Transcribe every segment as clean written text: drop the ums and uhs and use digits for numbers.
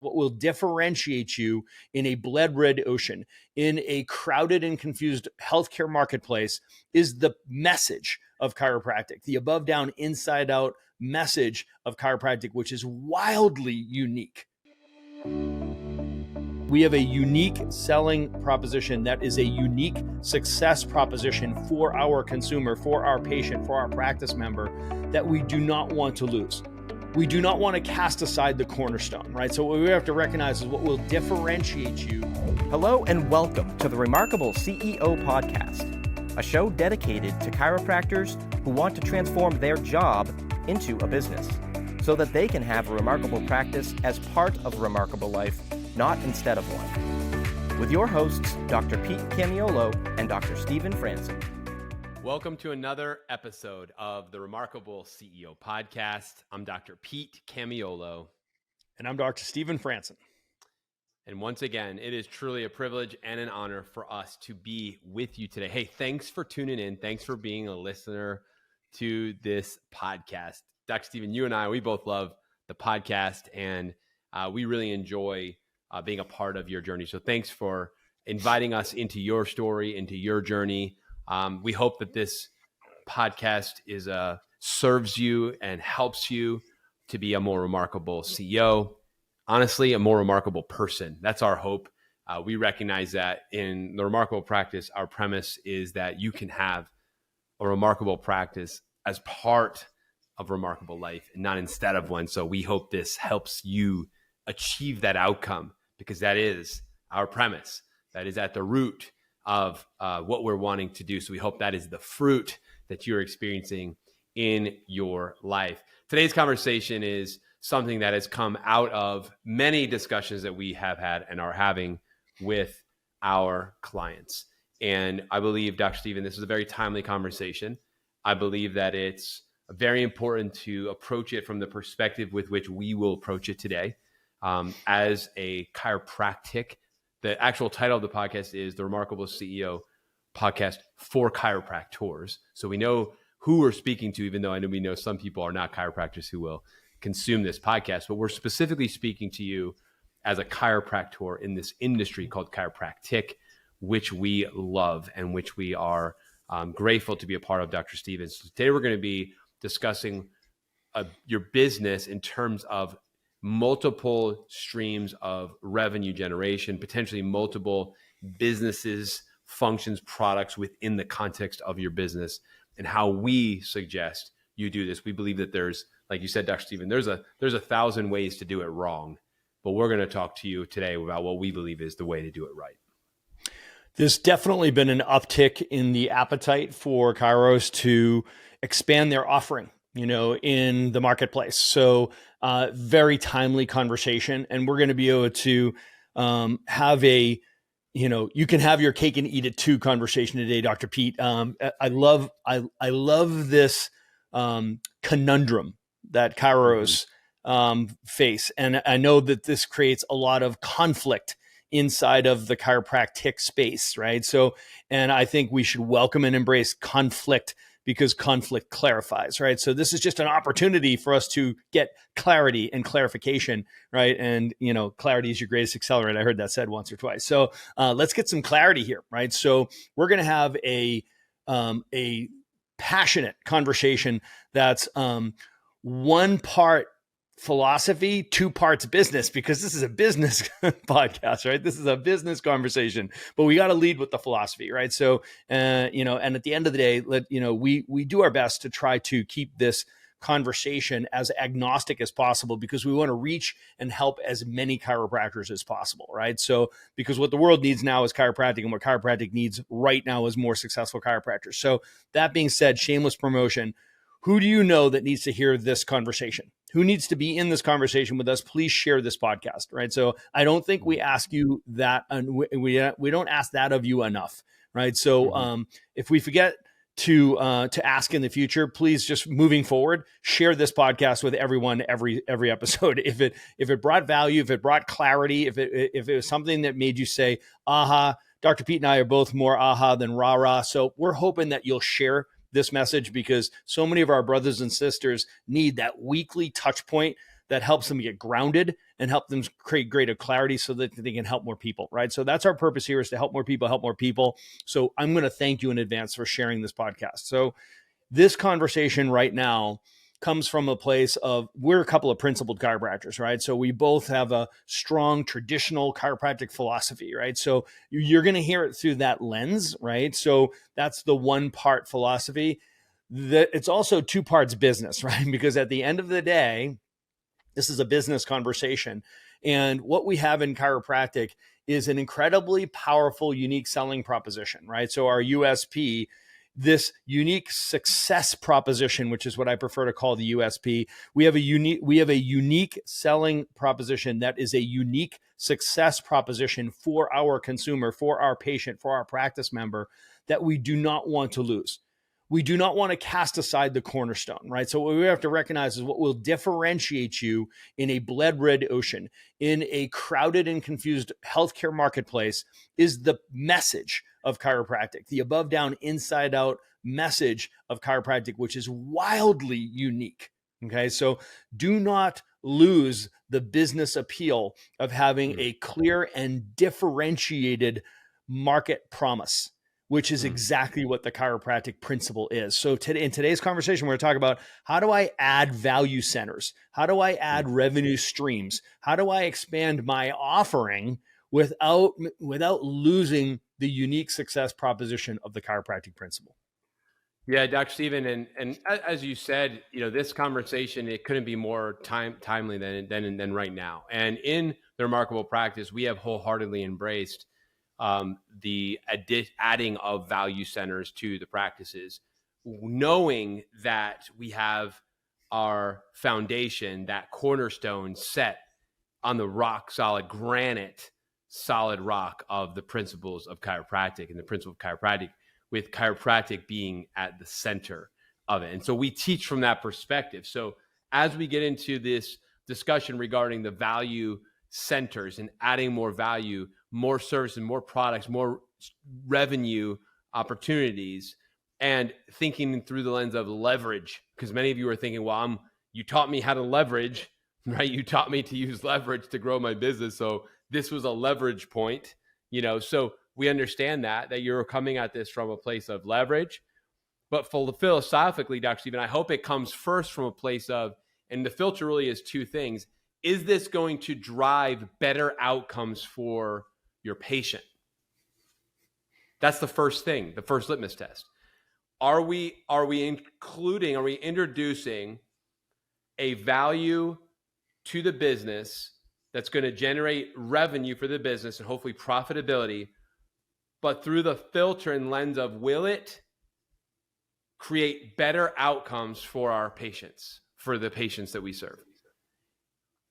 what will differentiate you in a blood red ocean, in a crowded and confused healthcare marketplace, is the message of chiropractic, the above, down, inside out message of chiropractic, which is wildly unique. We have a unique selling proposition that is a unique success proposition for our consumer, for our patient, for our practice member that we do not want to lose. We do not want to cast aside the cornerstone, right? So what we have to recognize is what will differentiate you. Hello and welcome to the Remarkable CEO Podcast, a show dedicated to chiropractors who want to transform their job into a business so that they can have a remarkable practice as part of a remarkable life, not instead of one. With your hosts, Dr. Pete Camiolo and Dr. Stephen Franson. Welcome to another episode of the Remarkable CEO Podcast. I'm Dr. Pete Camiolo. And I'm Dr. Stephen Franson. And once again, it is truly a privilege and an honor for us to be with you today. Hey, thanks for tuning in. Thanks for being a listener to this podcast. Dr. Stephen, you and I, we both love the podcast, and we really enjoy being a part of your journey. So thanks for inviting us into your story, into your journey. We hope that this podcast serves you and helps you to be a more remarkable CEO, honestly, a more remarkable person. That's our hope. We recognize that in the remarkable practice, our premise is that you can have a remarkable practice as part of remarkable life and not instead of one. So we hope this helps you achieve that outcome, because that is our premise. That is at the root of what we're wanting to do. So we hope that is the fruit that you're experiencing in your life. Today's conversation is something that has come out of many discussions that we have had and are having with our clients. And I believe, Dr. Stephen, this is a very timely conversation. I believe that it's very important to approach it from the perspective with which we will approach it today. As a chiropractic, the actual title of the podcast is the Remarkable CEO Podcast for Chiropractors. So we know who we're speaking to, even though I know we know some people are not chiropractors who will consume this podcast, but we're specifically speaking to you as a chiropractor in this industry called chiropractic, which we love and which we are grateful to be a part of, Dr. Stevens. So today we're going to be discussing your business in terms of multiple streams of revenue generation, potentially multiple businesses, functions, products within the context of your business, and how we suggest you do this. We believe that there's, like you said, Dr. Stephen, there's a 1,000 ways to do it wrong, but we're going to talk to you today about what we believe is the way to do it right. There's definitely been an uptick in the appetite for chiros to expand their offering, in the marketplace. So very timely conversation. And we're going to be able to have a, you can have your cake and eat it too conversation today, Dr. Pete. I love this conundrum that chiros face. And I know that this creates a lot of conflict inside of the chiropractic space, right? So, and I think we should welcome and embrace conflict, because conflict clarifies, right? So this is just an opportunity for us to get clarity and clarification, right? And, clarity is your greatest accelerant. I heard that said once or twice. So let's get some clarity here, right? So we're going to have a passionate conversation that's one part philosophy, 2 parts business, because this is a business podcast, right? This is a business conversation, but we got to lead with the philosophy, right? So, and at the end of the day, we do our best to try to keep this conversation as agnostic as possible, because we want to reach and help as many chiropractors as possible, right? So, because what the world needs now is chiropractic, and what chiropractic needs right now is more successful chiropractors. So that being said, shameless promotion, who do you know that needs to hear this conversation? Who needs to be in this conversation with us? Please share this podcast, right? So I don't think we ask you that, and we don't ask that of you enough, right? So if we forget to ask in the future, please, just moving forward, share this podcast with everyone every episode. If it brought value, if it brought clarity, if it was something that made you say, aha, Dr. Pete and I are both more aha than rah-rah. So we're hoping that you'll share this message, because so many of our brothers and sisters need that weekly touch point that helps them get grounded and help them create greater clarity so that they can help more people, right? So that's our purpose here, is to help more people, help more people. So I'm going to thank you in advance for sharing this podcast. So this conversation right now comes from a place of, we're a couple of principled chiropractors, right? So we both have a strong traditional chiropractic philosophy, right? So you're going to hear it through that lens, right? So that's the one part philosophy. It's also two parts business, right? Because at the end of the day, this is a business conversation. And what we have in chiropractic is an incredibly powerful, unique selling proposition, right? So our USP, this unique success proposition, which is what I prefer to call the USP. We have a unique selling proposition that is a unique success proposition for our consumer, for our patient, for our practice member, that we do not want to lose. We do not want to cast aside the cornerstone, right? So what we have to recognize is what will differentiate you in a blood-red ocean, in a crowded and confused healthcare marketplace, is the message of chiropractic, the above, down, inside out message of chiropractic, which is wildly unique. Okay. So do not lose the business appeal of having a clear and differentiated market promise, which is exactly what the chiropractic principle is. So today, in today's conversation, we're going to talk about, how do I add value centers? How do I add revenue streams? How do I expand my offering without losing the unique success proposition of the chiropractic principle? Yeah, Dr. Stephen, and as you said, this conversation, it couldn't be more timely than right now. And in the Remarkable Practice, we have wholeheartedly embraced the adding of value centers to the practices, knowing that we have our foundation, that cornerstone set on the rock solid granite, solid rock of the principles of chiropractic, and the principle of chiropractic, with chiropractic being at the center of it. And so we teach from that perspective. So as we get into this discussion regarding the value centers and adding more value, more service and more products, more revenue opportunities, and thinking through the lens of leverage, because many of you are thinking, well, you taught me how to leverage, right? You taught me to use leverage to grow my business. So this was a leverage point, so we understand that you're coming at this from a place of leverage. But philosophically, Dr. Stephen, I hope it comes first from a place of, and the filter really is two things. Is this going to drive better outcomes for your patient? That's the first thing, the first litmus test. Are we introducing a value to the business that's going to generate revenue for the business and hopefully profitability, but through the filter and lens of, will it create better outcomes for our patients, for the patients that we serve?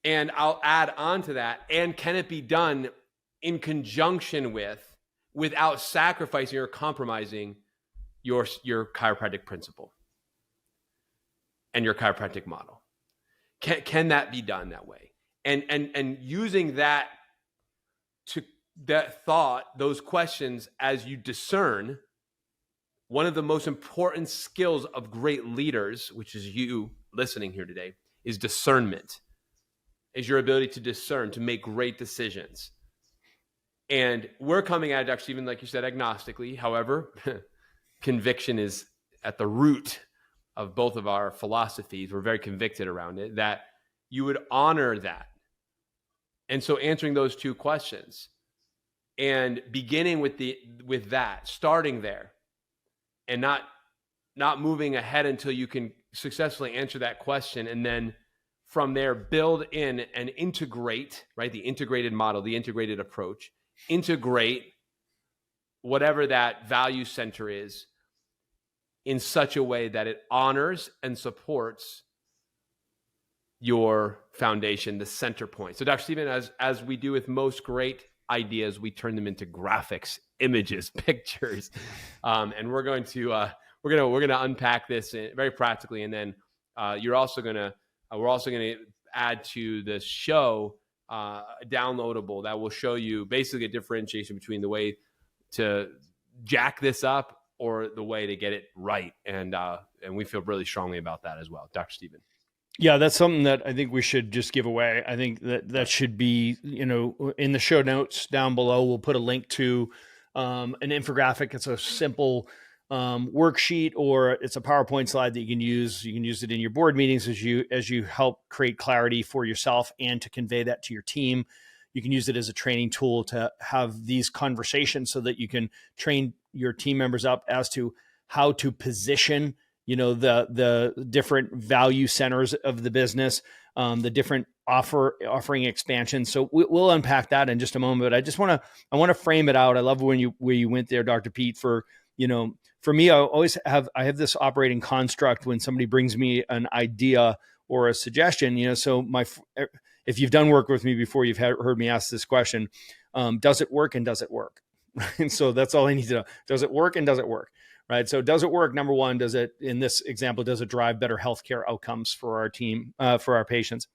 And I'll add on to that, and can it be done in conjunction with, without sacrificing or compromising your chiropractic principle and your chiropractic model? Can that be done that way? And using that thought, those questions, as you discern, one of the most important skills of great leaders, which is you listening here today, is discernment, is your ability to discern, to make great decisions. And we're coming at it, Dr. Stephen, like you said, agnostically. However, conviction is at the root of both of our philosophies. We're very convicted around it, that you would honor that. And so answering those two questions and beginning with that, starting there, and not moving ahead until you can successfully answer that question, and then from there build in and integrate, right? The integrated model, the integrated approach, integrate whatever that value center is in such a way that it honors and supports your foundation, the center point. So Dr. Stephen, as we do with most great ideas, we turn them into graphics, images, pictures, and we're going to unpack this very practically, and then we're also going to add to the show a downloadable that will show you basically a differentiation between the way to jack this up or the way to get it right, and we feel really strongly about that as well, Dr. Stephen. Yeah, that's something that I think we should just give away. I think that should be, in the show notes down below, we'll put a link to an infographic. It's a simple worksheet, or it's a PowerPoint slide that you can use. You can use it in your board meetings as you help create clarity for yourself and to convey that to your team. You can use it as a training tool to have these conversations so that you can train your team members up as to how to position the different value centers of the business, the different offering expansion. So we'll unpack that in just a moment. But I want to frame it out. I love where you went there, Dr. Pete. For me, I have this operating construct when somebody brings me an idea or a suggestion. So if you've done work with me before, you've heard me ask this question: does it work and does it work? And so that's all I need to know. Does it work and does it work? Right. So does it work? Number one, in this example, does it drive better healthcare outcomes for our team, for our patients?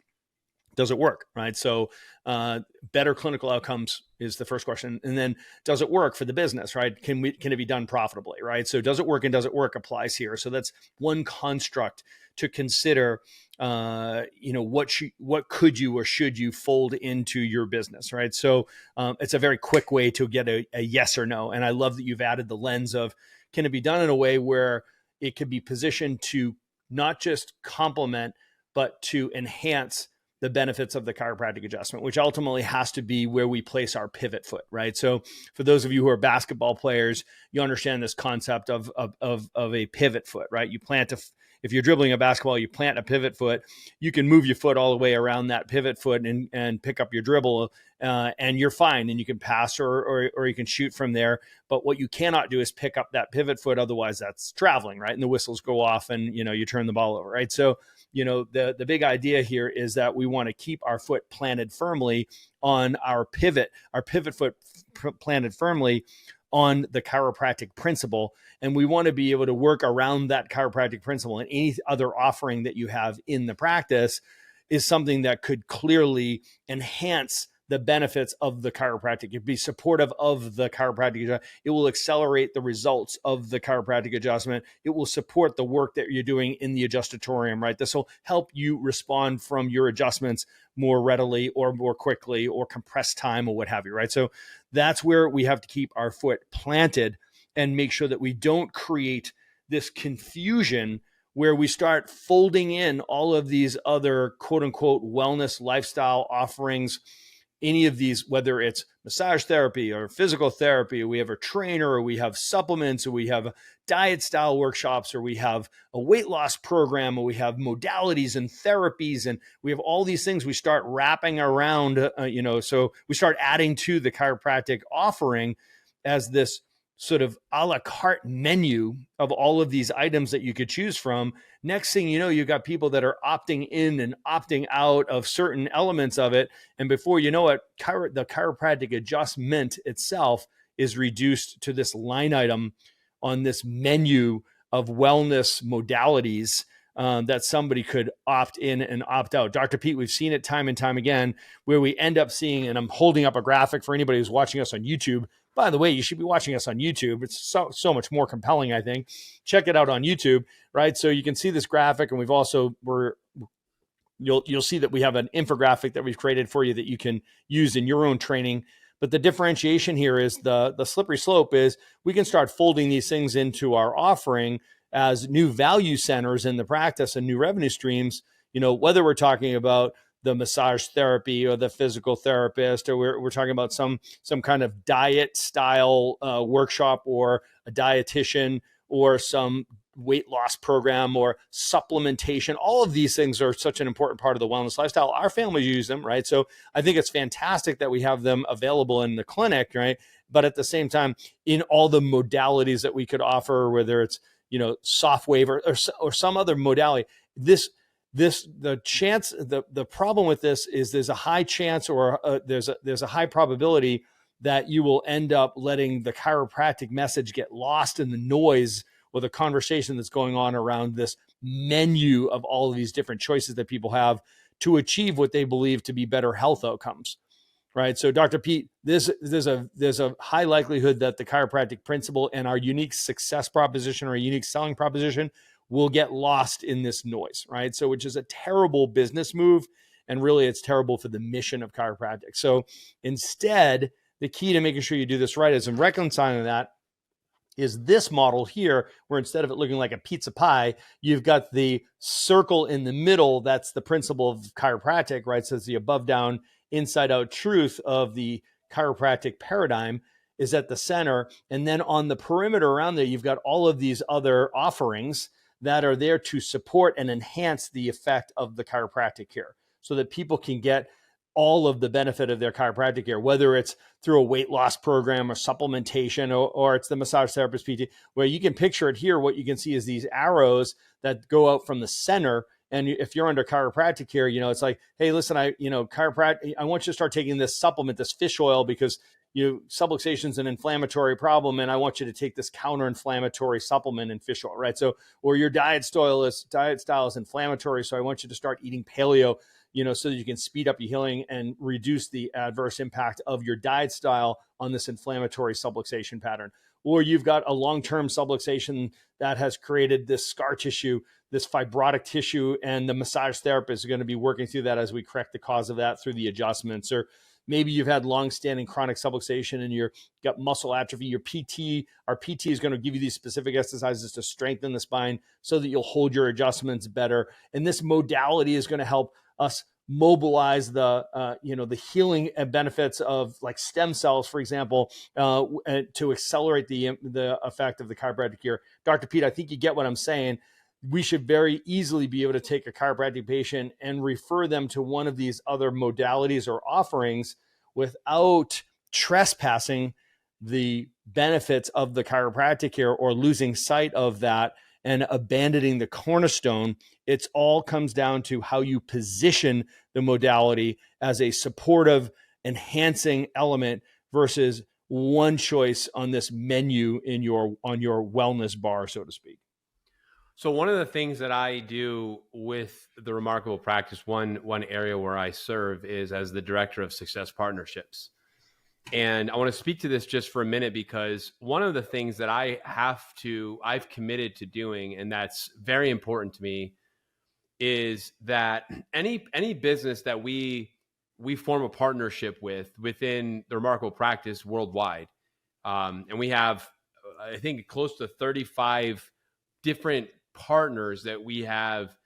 Does it work? Right. So better clinical outcomes is the first question. And then does it work for the business? Right. Can it be done profitably? Right. So does it work and does it work applies here. So that's one construct to consider. What could you or should you fold into your business? Right. So it's a very quick way to get a yes or no. And I love that you've added the lens of, can it be done in a way where it could be positioned to not just complement, but to enhance the benefits of the chiropractic adjustment, which ultimately has to be where we place our pivot foot, right? So for those of you who are basketball players, you understand this concept of a pivot foot, right? If you're dribbling a basketball, you plant a pivot foot, you can move your foot all the way around that pivot foot and pick up your dribble, and you're fine, and you can pass or you can shoot from there. But what you cannot do is pick up that pivot foot, otherwise that's traveling, right? And the whistles go off and you turn the ball over, right? So the big idea here is that we want to keep our foot planted firmly on our pivot foot planted firmly on the chiropractic principle. And we want to be able to work around that chiropractic principle, and any other offering that you have in the practice is something that could clearly enhance the benefits of the chiropractic. It'd be supportive of the chiropractic adjustment. It will accelerate the results of the chiropractic adjustment. It will support the work that you're doing in the adjustatorium, right? This will help you respond from your adjustments more readily or more quickly, or compress time or what have you, right? So that's where we have to keep our foot planted and make sure that we don't create this confusion where we start folding in all of these other quote unquote wellness lifestyle offerings. Any of these, whether it's massage therapy or physical therapy, or we have a trainer, or we have supplements, or we have diet style workshops, or we have a weight loss program, or we have modalities and therapies, and we have all these things we start wrapping around, so we start adding to the chiropractic offering as this sort of a la carte menu of all of these items that you could choose from. Next thing you know, you've got people that are opting in and opting out of certain elements of it. And before you know it, the chiropractic adjustment itself is reduced to this line item on this menu of wellness modalities that somebody could opt in and opt out. Dr. Pete, we've seen it time and time again where we end up seeing, and I'm holding up a graphic for anybody who's watching us on YouTube. By the way, you should be watching us on YouTube. It's so much more compelling, I think. Check it out on YouTube, right? So you can see this graphic, and you'll see that we have an infographic that we've created for you that you can use in your own training. But the differentiation here is the slippery slope is we can start folding these things into our offering as new value centers in the practice and new revenue streams, whether we're talking about the massage therapy or the physical therapist, or we're talking about some kind of diet style workshop, or a dietitian, or some weight loss program, or supplementation. All of these things are such an important part of the wellness lifestyle. Our families use them, right? So I think it's fantastic that we have them available in the clinic, right? But at the same time, in all the modalities that we could offer, whether it's soft wave or some other modality, the problem with this is there's a high chance, or there's a high probability that you will end up letting the chiropractic message get lost in the noise or the conversation that's going on around this menu of all of these different choices that people have to achieve what they believe to be better health outcomes, right? So Dr. Pete, there's a high likelihood that the chiropractic principle and our unique success proposition, or unique selling proposition, will get lost in this noise, right? So, which is a terrible business move. And really, it's terrible for the mission of chiropractic. So instead, the key to making sure you do this right is in reconciling that is this model here, where instead of it looking like a pizza pie, you've got the circle in the middle. That's the principle of chiropractic, right? So it's the above down, inside out truth of the chiropractic paradigm is at the center. And then on the perimeter around there, you've got all of these other offerings that are there to support and enhance the effect of the chiropractic care so that people can get all of the benefit of their chiropractic care, whether it's through a weight loss program or supplementation, or it's the massage therapist PT, where you can picture it here. What you can see is these arrows that go out from the center. And if you're under chiropractic care, it's like, hey, listen, chiropractic, I want you to start taking this supplement, this fish oil, because subluxation is an inflammatory problem, and I want you to take this counter-inflammatory supplement and fish oil, right? So, or your diet style is inflammatory, so I want you to start eating paleo, so that you can speed up your healing and reduce the adverse impact of your diet style on this inflammatory subluxation pattern. Or you've got a long-term subluxation that has created this scar tissue, this fibrotic tissue, and the massage therapist is going to be working through that as we correct the cause of that through the adjustments. Or maybe you've had long-standing chronic subluxation and you've got muscle atrophy. Our PT is going to give you these specific exercises to strengthen the spine so that you'll hold your adjustments better. And this modality is going to help us mobilize the healing benefits of like stem cells, for example, to accelerate the effect of the chiropractic care. Dr. Pete, I think you get what I'm saying. We should very easily be able to take a chiropractic patient and refer them to one of these other modalities or offerings without trespassing the benefits of the chiropractic care or losing sight of that and abandoning the cornerstone. It's all comes down to how you position the modality as a supportive, enhancing element versus one choice on this menu on your wellness bar, so to speak. So one of the things that I do with the Remarkable Practice, one area where I serve is as the director of success partnerships. And I want to speak to this just for a minute, because one of the things that I've committed to doing, and that's very important to me, is that any business that we form a partnership within the Remarkable Practice worldwide, and we have, I think, close to 35 different partners that we have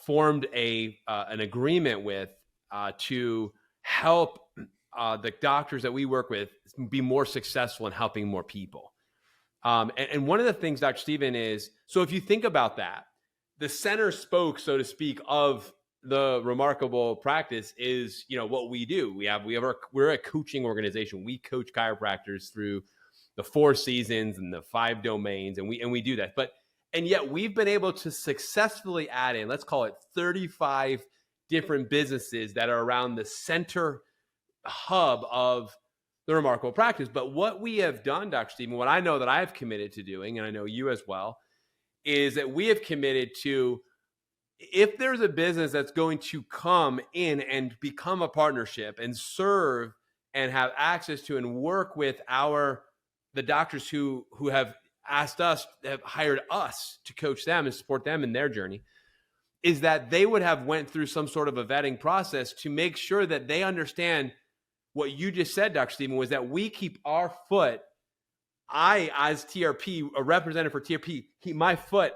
formed an agreement with to help the doctors that we work with be more successful in helping more people. And one of the things, Dr. Stephen, is, so if you think about that, the center spoke, so to speak, of the Remarkable Practice is, what we do. We're a coaching organization. We coach chiropractors through the 4 seasons and the 5 domains, and we do that. And yet we've been able to successfully add in, let's call it 35 different businesses that are around the center hub of the Remarkable Practice. But what we have done, Dr. Stephen, what I know that I've committed to doing, and I know you as well, is that we have committed to, if there's a business that's going to come in and become a partnership and serve and have access to and work with the doctors who have asked us, have hired us to coach them and support them in their journey, is that they would have went through some sort of a vetting process to make sure that they understand what you just said, Dr. Stephen, was that we keep our foot, I, as TRP, a representative for TRP, keep my foot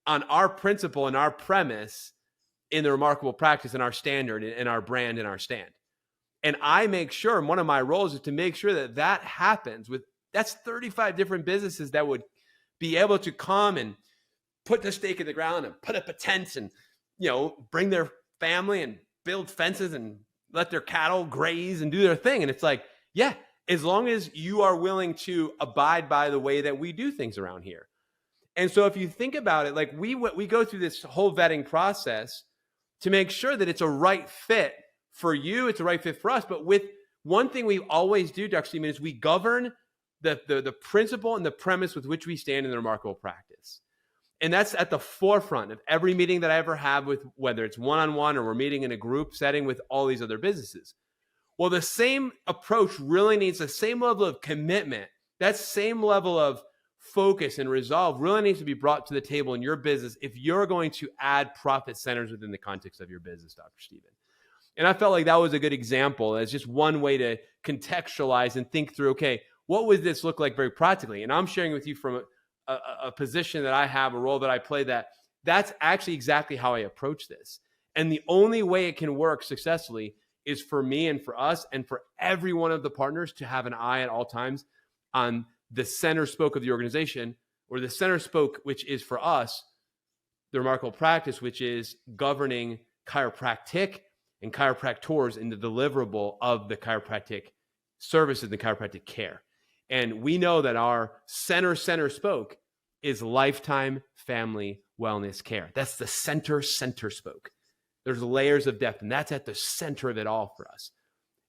on our principle and our premise in the Remarkable Practice and our standard and our brand and our stand. And I make sure, and one of my roles is to make sure that happens that's 35 different businesses that would be able to come and put the stake in the ground and put up a tent and, bring their family and build fences and let their cattle graze and do their thing. And it's like, yeah, as long as you are willing to abide by the way that we do things around here. And so if you think about it, like we go through this whole vetting process to make sure that it's a right fit for you, it's a right fit for us. But with one thing we always do, Dr. Stephen, is we govern the principle and the premise with which we stand in the Remarkable Practice. And that's at the forefront of every meeting that I ever have with, whether it's one-on-one or we're meeting in a group setting with all these other businesses. Well, the same approach really needs the same level of commitment, that same level of focus and resolve really needs to be brought to the table in your business if you're going to add profit centers within the context of your business, Dr. Stephen. And I felt like that was a good example as just one way to contextualize and think through, okay, what would this look like very practically? And I'm sharing with you from a position that I have, a role that I play, that's actually exactly how I approach this. And the only way it can work successfully is for me and for us and for every one of the partners to have an eye at all times on the center spoke of the organization, or the center spoke, which is for us, the remarkable practice, which is governing chiropractic and chiropractors in the deliverable of the chiropractic services and the chiropractic care. And we know that our center spoke is lifetime family wellness care. That's the center spoke. There's layers of depth, and that's at the center of it all for us.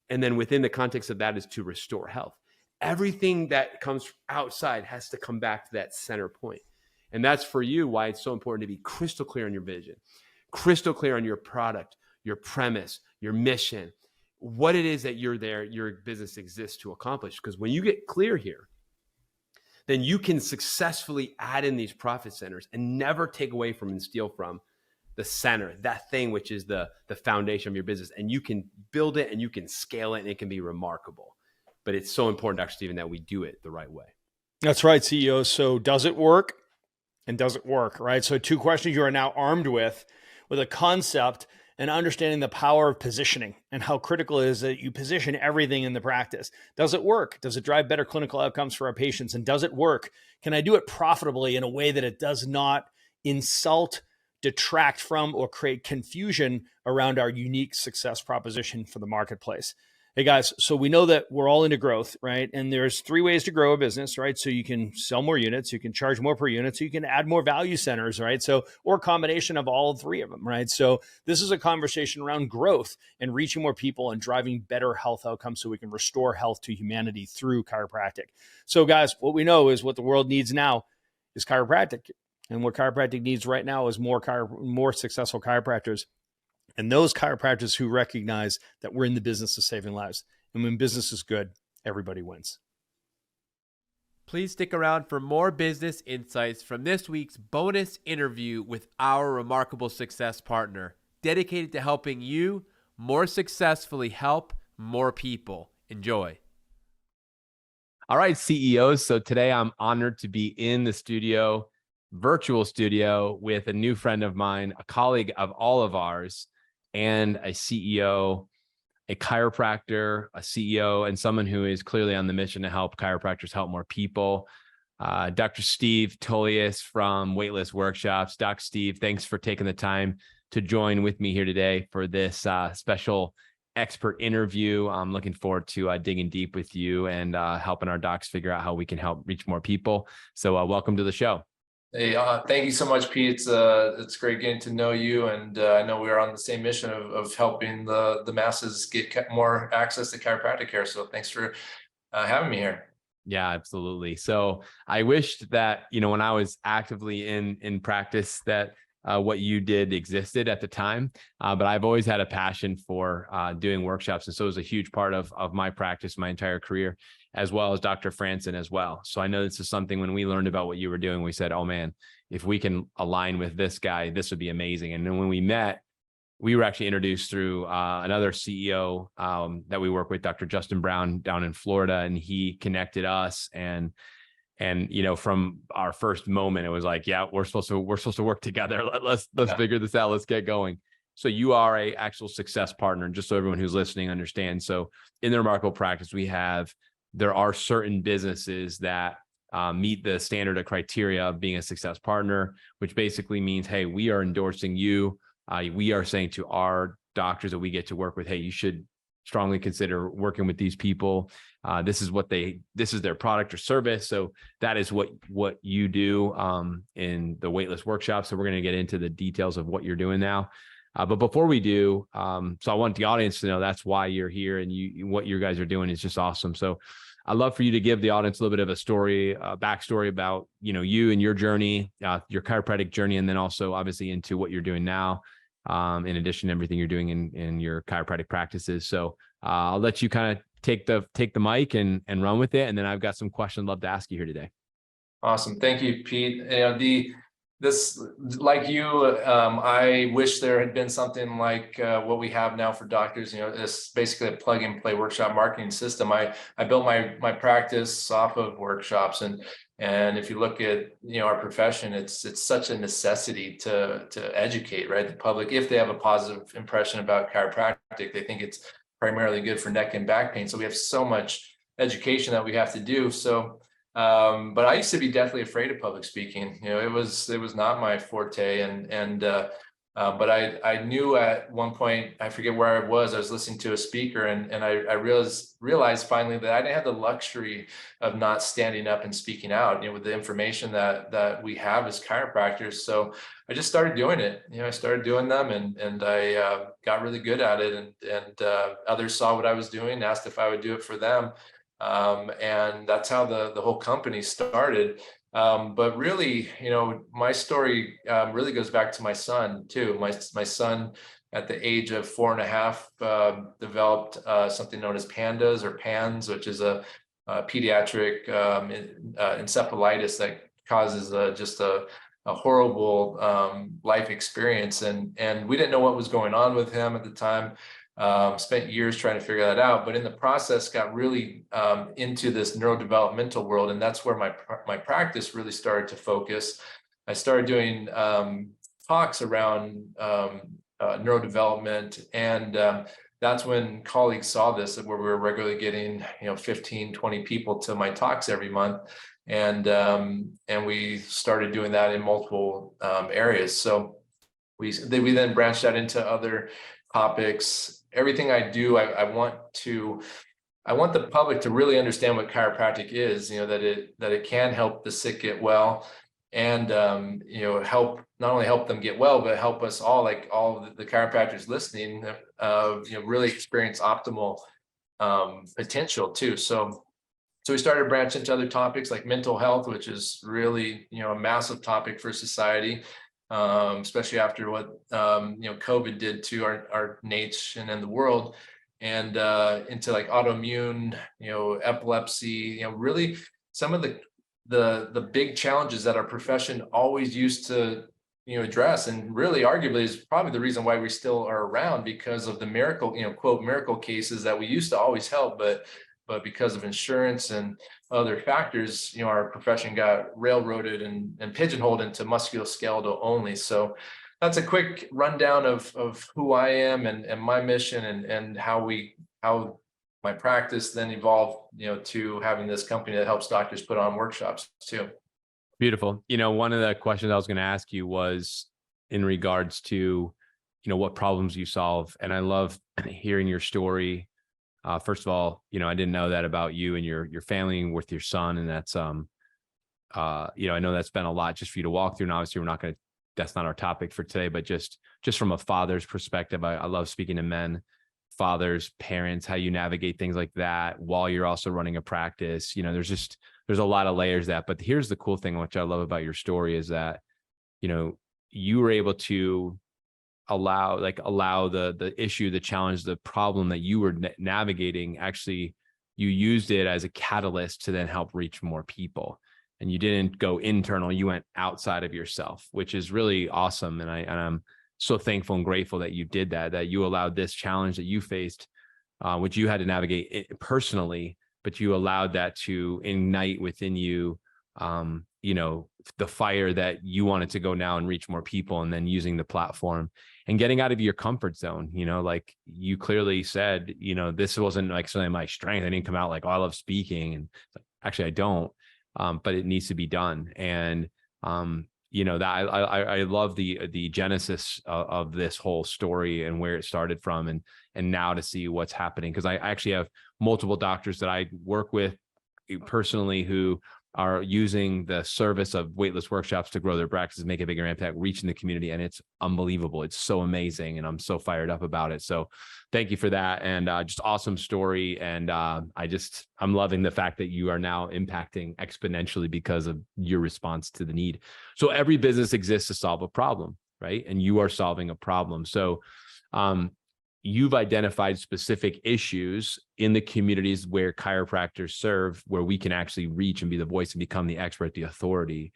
And then within the context of that is to restore health. Everything that comes outside has to come back to that center point. And that's for you why it's so important to be crystal clear on your vision, crystal clear on your product, your premise, your mission, what it is that your business exists to accomplish. Because when you get clear here, then you can successfully add in these profit centers and never take away from and steal from the center, that thing which is the foundation of your business. And you can build it and you can scale it and it can be remarkable. But it's so important, Dr. Stephen, that we do it the right way. That's right, CEO. So does it work and does it work, right? So 2 questions you are now armed with a concept and understanding the power of positioning and how critical it is that you position everything in the practice. Does it work? Does it drive better clinical outcomes for our patients? And does it work? Can I do it profitably in a way that it does not insult, detract from, or create confusion around our unique success proposition for the marketplace? Hey guys, so we know that we're all into growth, right? And there's 3 ways to grow a business, right? So you can sell more units, you can charge more per unit, so you can add more value centers, right? So, or a combination of all 3 of them, right? So this is a conversation around growth and reaching more people and driving better health outcomes so we can restore health to humanity through chiropractic. So guys, what we know is what the world needs now is chiropractic. And what chiropractic needs right now is more successful chiropractors. And those chiropractors who recognize that we're in the business of saving lives. And when business is good, everybody wins. Please stick around for more business insights from this week's bonus interview with our remarkable success partner, dedicated to helping you more successfully help more people. Enjoy. All right, CEOs. So today I'm honored to be in the studio, virtual studio, with a new friend of mine, a colleague of all of ours, and a CEO, a chiropractor, a CEO, and someone who is clearly on the mission to help chiropractors help more people. Dr. Steve Tullius from Waitlist Workshops. Doc Steve, thanks for taking the time to join with me here today for this special expert interview. I'm looking forward to digging deep with you and helping our docs figure out how we can help reach more people. So welcome to the show. Hey, thank you so much, Pete. It's great getting to know you, and I know we're on the same mission of helping the masses get more access to chiropractic care. So thanks for having me here. Yeah, absolutely. So I wished that, when I was actively in practice, that what you did existed at the time, but I've always had a passion for doing workshops, and so it was a huge part of my practice, my entire career, as well as Dr. Franson as well. So I know this is something, when we learned about what you were doing, we said, oh man, if we can align with this guy, this would be amazing. And then when we met, we were actually introduced through another CEO that we work with, Dr. Justin Brown down in Florida, and he connected us. And from our first moment, it was like, yeah, we're supposed to work together. Let's figure this out. Let's get going. So you are a actual success partner, just so everyone who's listening understands. So in the remarkable practice, there are certain businesses that meet the standard of criteria of being a success partner, which basically means, hey, we are endorsing you. We are saying to our doctors that we get to work with, hey, you should strongly consider working with these people. This is their product or service. So that is what you do in the Waitlist Workshop. So we're going to get into the details of what you're doing now. But before we do, so I want the audience to know that's why you're here, and what you guys are doing is just awesome. So I'd love for you to give the audience a little bit of a backstory about, you and your journey, your chiropractic journey, and then also obviously into what you're doing now, in addition to everything you're doing in your chiropractic practices. So I'll let you kind of take the mic and run with it. And then I've got some questions I'd love to ask you here today. Awesome. Thank you, Pete. You know, this, like you, I wish there had been something like what we have now for doctors. You know, it's basically a plug and play workshop marketing system. I built my practice off of workshops, and if you look at, you know, our profession, it's such a necessity to educate, right, the public. If they have a positive impression about chiropractic, they think it's primarily good for neck and back pain. So we have so much education that we have to do. So but I used to be definitely afraid of public speaking. You know, it was not my forte, but I knew at one point, I forget where I was listening to a speaker, and I realized finally that I didn't have the luxury of not standing up and speaking out, you know, with the information that we have as chiropractors. So I just started doing it. You know, I started doing them, and I got really good at it, and others saw what I was doing, asked if I would do it for them. And that's how the whole company started. But really, you know, my story really goes back to my son too. My son, at the age of 4.5, developed something known as PANDAS or PANS, which is a pediatric encephalitis that causes just a horrible life experience. And we didn't know what was going on with him at the time. Spent years trying to figure that out, but in the process got really into this neurodevelopmental world, and that's where my practice really started to focus. I started doing talks around neurodevelopment, and that's when colleagues saw this, where we were regularly getting, you know, 15, 20 people to my talks every month, and we started doing that in multiple areas. So we then branched out into other topics. Everything I do, I want the public to really understand what chiropractic is, you know, that it can help the sick get well, and you know, not only help them get well, but help us all, like all the chiropractors listening, you know, really experience optimal potential too. So we started branching into other topics like mental health, which is really, you know, a massive topic for society. Especially after what you know, COVID did to our nation and the world, and into like autoimmune, you know, epilepsy, you know, really some of the big challenges that our profession always used to, you know, address, and really arguably is probably the reason why we still are around, because of the miracle, you know, quote, miracle cases that we used to always help, but because of insurance and other factors, you know, our profession got railroaded and pigeonholed into musculoskeletal only. So that's a quick rundown of who I am and my mission, and how my practice then evolved, you know, to having this company that helps doctors put on workshops too. Beautiful. You know, one of the questions I was going to ask you was in regards to, you know, what problems you solve. And I love hearing your story. First of all, you know, I didn't know that about you and your family with your son. And that's, you know, I know that's been a lot just for you to walk through. And obviously that's not our topic for today, but just from a father's perspective, I love speaking to men, fathers, parents, how you navigate things like that while you're also running a practice. You know, there's a lot of layers that, but here's the cool thing, which I love about your story, is that, you know, you were able to allow the issue, the challenge, the problem that you were navigating, actually you used it as a catalyst to then help reach more people. And you didn't go internal, you went outside of yourself, which is really awesome. And I'm so thankful and grateful that you did that you allowed this challenge that you faced, which you had to navigate personally, but you allowed that to ignite within you, you know, the fire that you wanted to go now and reach more people, and then using the platform and getting out of your comfort zone. You know, like you clearly said, you know, this wasn't like something of my strength. I didn't come out like, oh, I love speaking. And actually I don't, but it needs to be done. And, you know, that I love the genesis of this whole story and where it started from, and now to see what's happening. Cause I actually have multiple doctors that I work with personally who are using the service of Waitlist Workshops to grow their practices, make a bigger impact, reaching the community. And it's unbelievable. It's so amazing. And I'm so fired up about it. So thank you for that. And just awesome story. And I'm loving the fact that you are now impacting exponentially because of your response to the need. So every business exists to solve a problem, right? And you are solving a problem. So you've identified specific issues in the communities where chiropractors serve, where we can actually reach and be the voice and become the expert, the authority.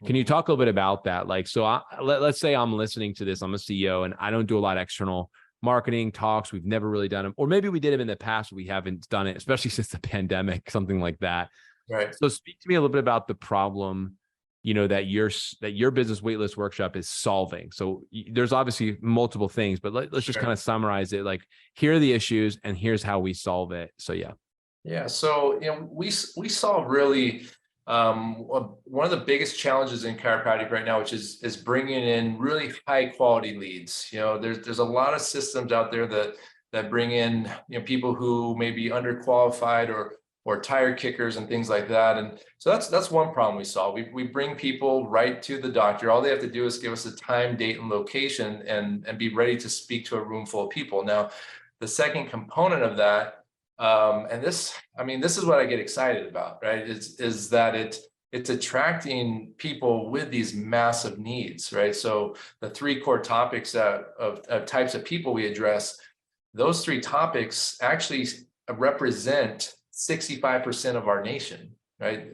Can you talk a little bit about that? Like, so let's say I'm listening to this, I'm a CEO and I don't do a lot of external marketing talks. We've never really done them, or maybe we did them in the past. We haven't done it, especially since the pandemic, something like that. Right. So speak to me a little bit about the problem, that your business Waitlist Workshop is solving. So there's obviously multiple things, but let's just kind of summarize it. Like, here are the issues and here's how we solve it. So yeah. Yeah. So, we solve really, one of the biggest challenges in chiropractic right now, which is bringing in really high quality leads. There's a lot of systems out there that bring in, people who may be underqualified or tire kickers and things like that. And so that's one problem we solve. We bring people right to the doctor. All they have to do is give us a time, date, and location and be ready to speak to a room full of people. Now, the second component of that, and this is what I get excited about, right? Is that it's attracting people with these massive needs, right? So the 3 core topics of types of people we address, those 3 topics actually represent 65% of our nation, right?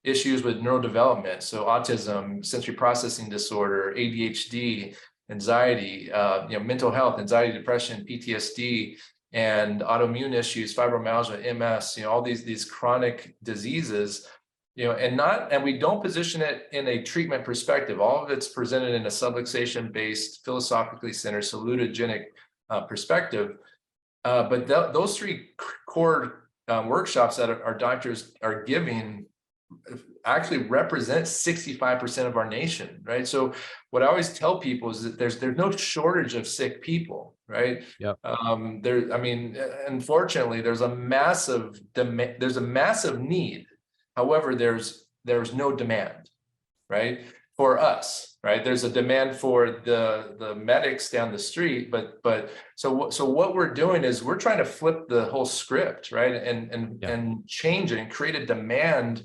Issues with neurodevelopment, so autism, sensory processing disorder, ADHD, anxiety, mental health, anxiety, depression, PTSD, and autoimmune issues, fibromyalgia, MS, all these chronic diseases, and we don't position it in a treatment perspective. All of it's presented in a subluxation-based, philosophically centered, salutogenic perspective. But those 3 core workshops that our doctors are giving actually represent 65% of our nation, right? So what I always tell people is that there's no shortage of sick people, right? Yep. Unfortunately, there's a massive need. However, there's no demand, right? For us, right? There's a demand for the medics down the street, but so what we're doing is we're trying to flip the whole script, right? And change it and create a demand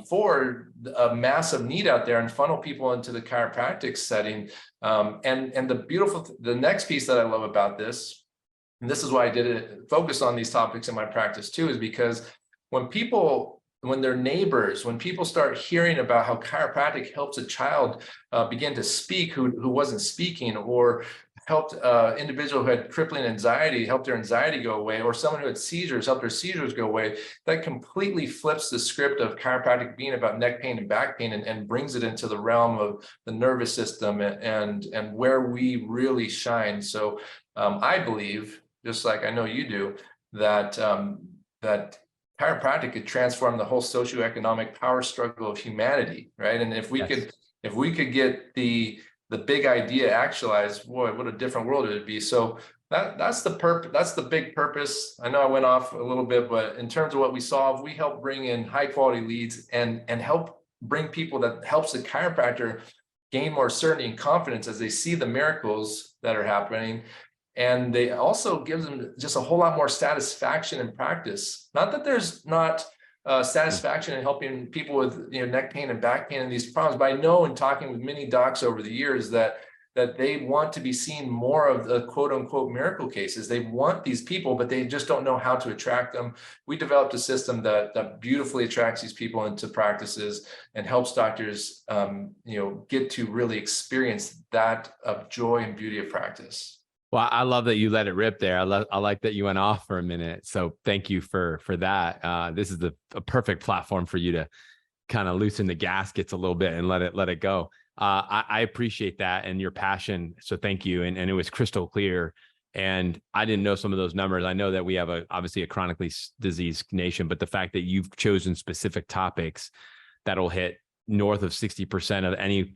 for a massive need out there and funnel people into the chiropractic setting. And the next piece that I love about this, and this is why I did it, focus on these topics in my practice too, is because when their neighbors, when people start hearing about how chiropractic helps a child begin to speak who wasn't speaking, or helped individual who had crippling anxiety, helped their anxiety go away, or someone who had seizures, helped their seizures go away, that completely flips the script of chiropractic being about neck pain and back pain and brings it into the realm of the nervous system and where we really shine. So I believe, just like I know you do, that chiropractic could transform the whole socioeconomic power struggle of humanity, right? And if we could get the big idea actualized, boy, what a different world it would be. So that's the big purpose. I know I went off a little bit, but in terms of what we solve, we help bring in high quality leads and help bring people that helps the chiropractor gain more certainty and confidence as they see the miracles that are happening. And they also gives them just a whole lot more satisfaction in practice. Not that there's not satisfaction in helping people with neck pain and back pain and these problems, but I know in talking with many docs over the years that they want to be seeing more of the quote unquote miracle cases. They want these people, but they just don't know how to attract them. We developed a system that beautifully attracts these people into practices and helps doctors get to really experience that of joy and beauty of practice. Well, I love that you let it rip there. I like that you went off for a minute. So thank you for that. This is a perfect platform for you to kind of loosen the gaskets a little bit and let it go. I appreciate that and your passion. So thank you. And it was crystal clear. And I didn't know some of those numbers. I know that we have obviously a chronically diseased nation, but the fact that you've chosen specific topics that'll hit north of 60% of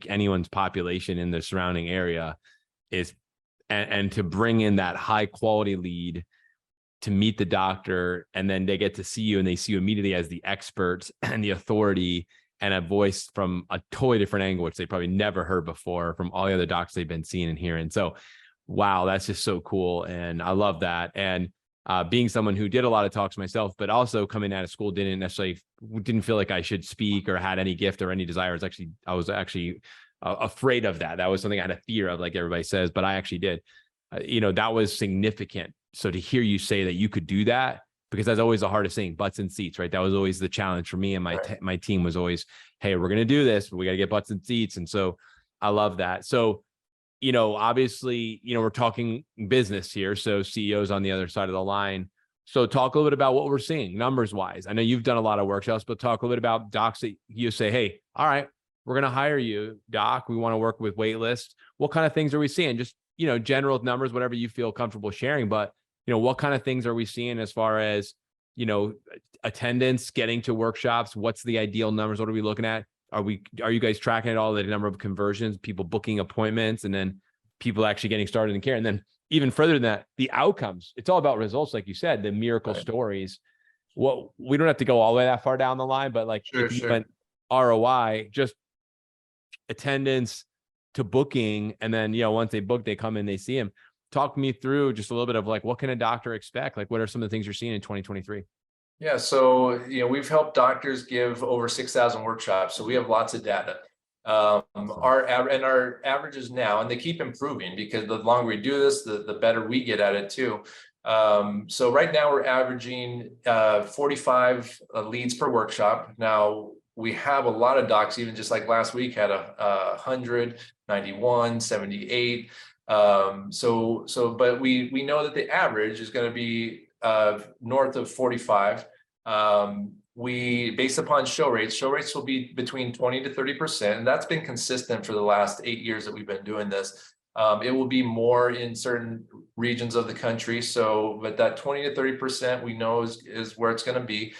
anyone's population in the surrounding area is, and to bring in that high quality lead to meet the doctor, and then they get to see you and they see you immediately as the expert and the authority and a voice from a totally different angle, which they probably never heard before from all the other docs they've been seeing and hearing. So, wow, that's just so cool. And I love that. And being someone who did a lot of talks myself, but also coming out of school, didn't feel like I should speak or had any gift or any desires. I was actually afraid of that. That was something I had a fear of, like everybody says, but I actually did. that was significant. So to hear you say that you could do that, because that's always the hardest thing, butts and seats, right? That was always the challenge for me. And my team was always, hey, we're going to do this, but we got to get butts and seats. And so I love that. So, obviously, we're talking business here. So CEOs on the other side of the line. So talk a little bit about what we're seeing numbers wise. I know you've done a lot of workshops, but talk a little bit about docs that you say, hey, all right, we're going to hire you, doc. We want to work with Waitlist. What kind of things are we seeing? Just, general numbers, whatever you feel comfortable sharing. But, what kind of things are we seeing as far as, attendance, getting to workshops? What's the ideal numbers? What are we looking at? Are you guys tracking at all the number of conversions, people booking appointments, and then people actually getting started in care? And then even further than that, the outcomes. It's all about results, like you said, the miracle stories. Well, we don't have to go all the way that far down the line, but if you went ROI, just attendance to booking, and then once they book, they come in, they see him. Talk me through just a little bit of what can a doctor expect? What are some of the things you're seeing in 2023? Yeah, so we've helped doctors give over 6,000 workshops, so we have lots of data. Our averages now, and they keep improving because the longer we do this, the better we get at it too. So right now we're averaging 45 leads per workshop. Now we have a lot of docs, even just like last week had 100, 91, 78. But we know that the average is going to be north of 45. Based upon show rates will be between 20 to 30%. And that's been consistent for the last 8 years that we've been doing this. It will be more in certain regions of the country. But that 20 to 30% we know is where it's going to be.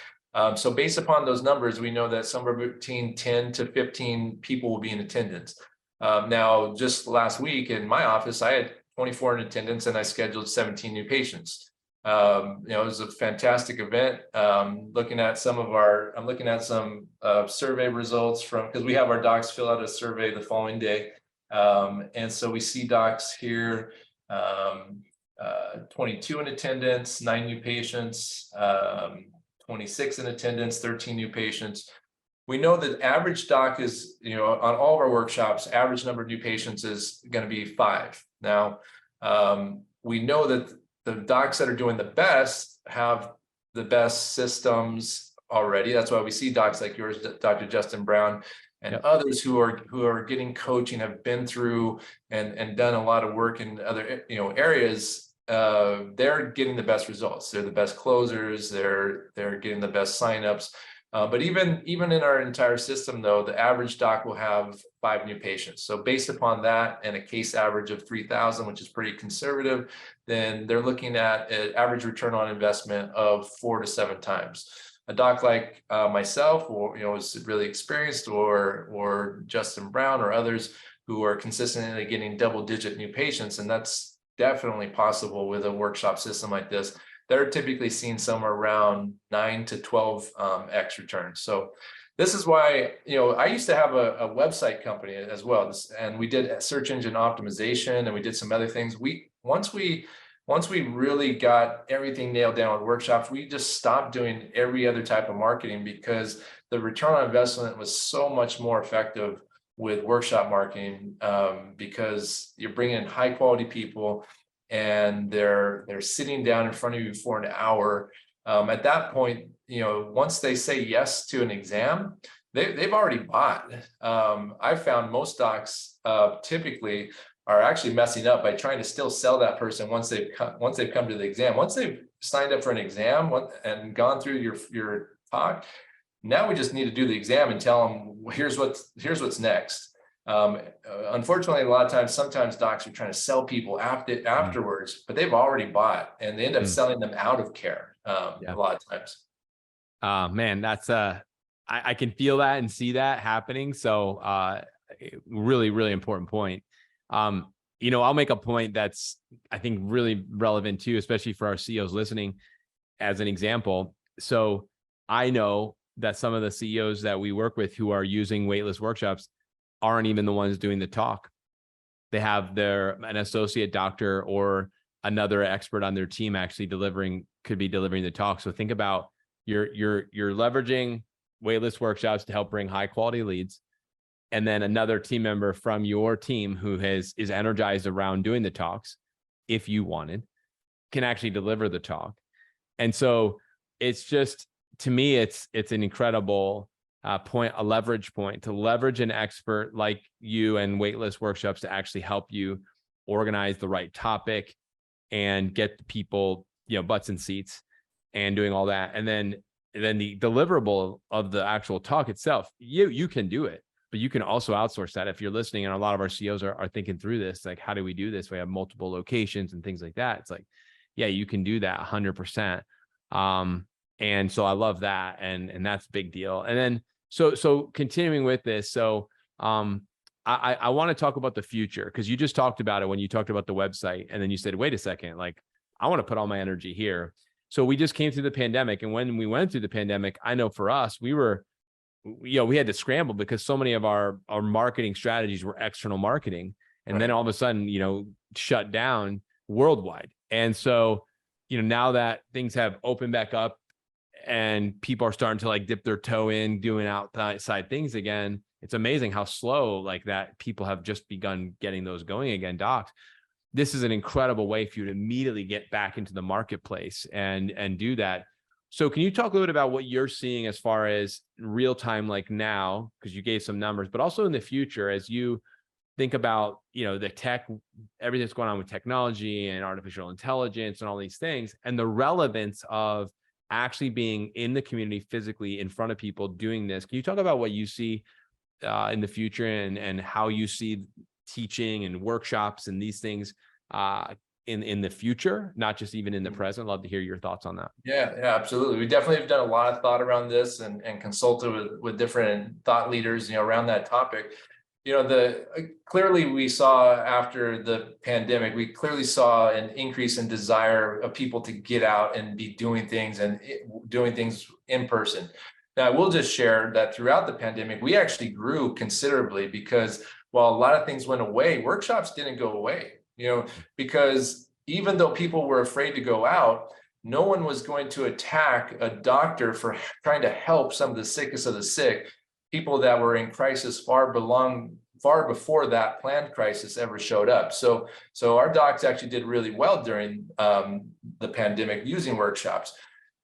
So based upon those numbers, we know that somewhere between 10 to 15 people will be in attendance. Now, just last week in my office, I had 24 in attendance and I scheduled 17 new patients. It was a fantastic event. I'm looking at some survey results because we have our docs fill out a survey the following day. And so we see docs here, 22 in attendance, 9 new patients, 26 in attendance, 13 new patients. We know that average doc is, on all of our workshops, average number of new patients is going to be 5. Now, we know that the docs that are doing the best have the best systems already. That's why we see docs like yours, Dr. Justin Brown, and others who are getting coaching, have been through and done a lot of work in other areas. They're getting the best results. They're the best closers. They're getting the best signups. But even in our entire system, though, the average doc will have 5 new patients. So based upon that and a case average of 3,000, which is pretty conservative, then they're looking at an average return on investment of 4 to 7 times. A doc like myself, or is really experienced, or Justin Brown, or others who are consistently getting double-digit new patients, and that's definitely possible with a workshop system like this. They're typically seeing somewhere around 9 to 12x returns. So this is why, I used to have a website company as well, and we did search engine optimization, and we did some other things. Once we really got everything nailed down with workshops, we just stopped doing every other type of marketing because the return on investment was so much more effective with workshop marketing, because you're bringing in high quality people and they're sitting down in front of you for an hour. At that point, once they say yes to an exam, they've already bought. I've found most docs typically are actually messing up by trying to still sell that person once they've come to the exam. Once they've signed up for an exam and gone through your talk, now we just need to do the exam and tell them, here's what's next. Unfortunately, sometimes docs are trying to sell people afterwards, but they've already bought, and they end up selling them out of care a lot of times. Man, that's I can feel that and see that happening. So really, really important point. I'll make a point that's, I think, really relevant too, especially for our CEOs listening, as an example. So I know that some of the CEOs that we work with who are using Waitlist Workshops aren't even the ones doing the talk. They have an associate doctor or another expert on their team actually could be delivering the talk. So think about you're leveraging Waitlist Workshops to help bring high quality leads, and then another team member from your team who is energized around doing the talks. if you wanted, can actually deliver the talk. And so it's just, to me, it's an incredible point, a leverage point, to leverage an expert like you and Waitlist Workshops to actually help you organize the right topic and get the people, butts in seats and doing all that. And then the deliverable of the actual talk itself, you can do it, but you can also outsource that. If you're listening, and a lot of our CEOs are thinking through this, like, how do we do this? We have multiple locations and things like that. It's like, yeah, you can do that 100%. And so I love that. And that's a big deal. And then, so continuing with this, so, I want to talk about the future, because you just talked about it when you talked about the website, and then you said, wait a second, like, I want to put all my energy here. So we just came through the pandemic. And when we went through the pandemic, I know for us, we had to scramble because so many of our marketing strategies were external marketing. And then all of a sudden, shut down worldwide. And so, now that things have opened back up and people are starting to like dip their toe in doing outside things again, it's amazing how slow like that people have just begun getting those going again. Docs, this is an incredible way for you to immediately get back into the marketplace and do that. So can you talk a little bit about what you're seeing as far as real time, like now, because you gave some numbers, but also in the future, as you think about, the tech, everything that's going on with technology and artificial intelligence and all these things, and the relevance of actually being in the community physically in front of people doing this. Can you talk about what you see in the future and how you see teaching and workshops and these things in the future, not just even in the present? I'd love to hear your thoughts on that. Yeah, absolutely. We definitely have done a lot of thought around this and consulted with different thought leaders, around that topic. Clearly we saw after the pandemic, we clearly saw an increase in desire of people to get out and be doing things in person. Now, I will just share that throughout the pandemic, we actually grew considerably, because while a lot of things went away, workshops didn't go away, because even though people were afraid to go out, no one was going to attack a doctor for trying to help some of the sickest of the sick, people that were in crisis far before that planned crisis ever showed up. So our docs actually did really well during the pandemic using workshops.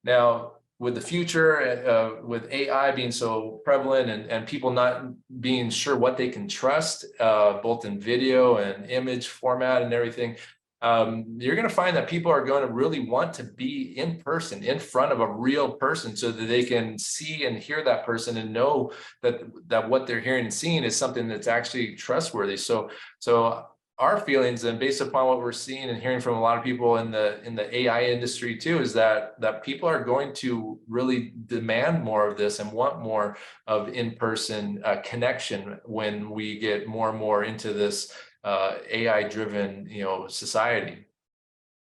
Now, with the future, with AI being so prevalent and people not being sure what they can trust, both in video and image format and everything, you're going to find that people are going to really want to be in person, in front of a real person, so that they can see and hear that person and know that what they're hearing and seeing is something that's actually trustworthy. So our feelings, and based upon what we're seeing and hearing from a lot of people in the AI industry too, is that people are going to really demand more of this and want more of in-person connection when we get more and more into this AI-driven, society.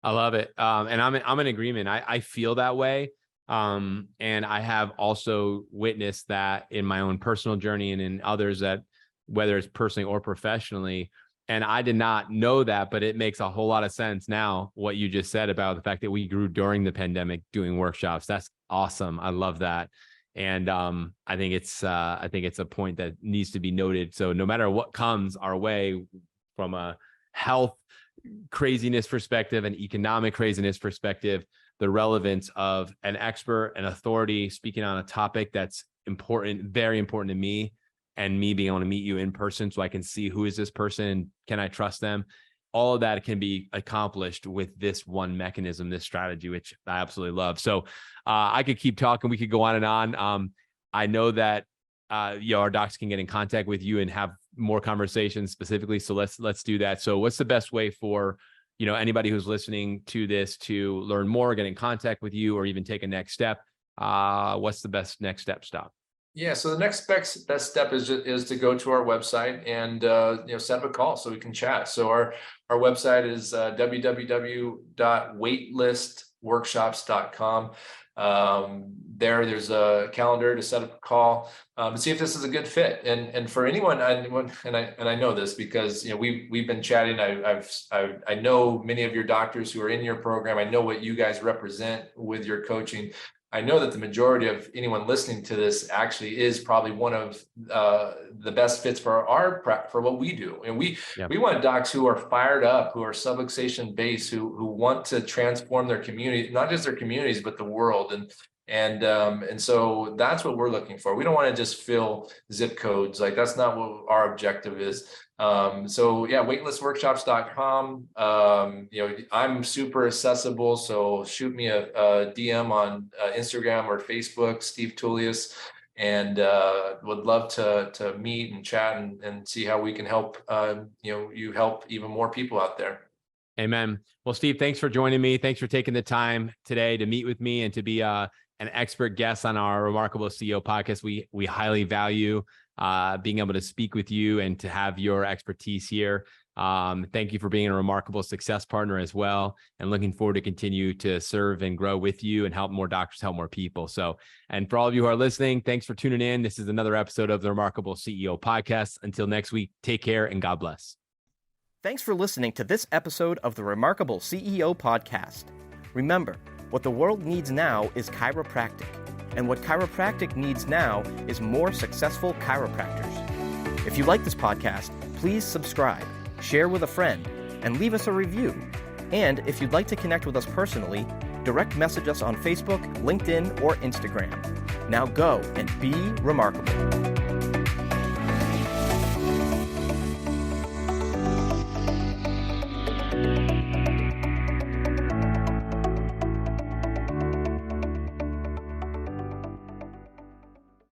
I love it. And I'm in agreement. I feel that way. And I have also witnessed that in my own personal journey and in others, that whether it's personally or professionally. And I did not know that, but it makes a whole lot of sense now, what you just said about the fact that we grew during the pandemic doing workshops. That's awesome. I love that. And I think it's a point that needs to be noted. So no matter what comes our way from a health craziness perspective and economic craziness perspective, the relevance of an expert, an authority speaking on a topic that's important, very important to me, and me being able to meet you in person so I can see who is this person, can I trust them? All of that can be accomplished with this one mechanism, this strategy, which I absolutely love. So I could keep talking. We could go on and on. I know that our docs can get in contact with you and have more conversations specifically. So let's do that. So what's the best way for anybody who's listening to this to learn more, get in contact with you, or even take a next step? What's the best next step, Stop? Yeah, so the next best step is to go to our website and set up a call so we can chat. So our website is www.waitlistworkshops.com. There's a calendar to set up a call and see if this is a good fit. And for anyone, and I know this because we've been chatting. I know many of your doctors who are in your program. I know what you guys represent with your coaching. I know that the majority of anyone listening to this actually is probably one of the best fits for what we do. And we want docs who are fired up, who are subluxation based, who want to transform their community, not just their communities, but the world. And so that's what we're looking for. We don't want to just fill zip codes. Like, that's not what our objective is. So yeah, waitlistworkshops.com. I'm super accessible. So shoot me a DM on Instagram or Facebook, Steve Tullius, and would love to meet and chat and see how we can help, you help even more people out there. Amen. Well, Steve, thanks for joining me. Thanks for taking the time today to meet with me and to be an expert guest on our Remarkable CEO podcast. We highly value being able to speak with you and to have your expertise here. Thank you for being a remarkable success partner as well, and looking forward to continue to serve and grow with you and help more doctors, help more people. So, and for all of you who are listening, thanks for tuning in. This is another episode of the Remarkable CEO podcast. Until next week, take care and God bless. Thanks for listening to this episode of the Remarkable CEO podcast. Remember, what the world needs now is chiropractic, and what chiropractic needs now is more successful chiropractors. If you like this podcast, please subscribe, share with a friend, and leave us a review. And if you'd like to connect with us personally, direct message us on Facebook, LinkedIn, or Instagram. Now go and be remarkable.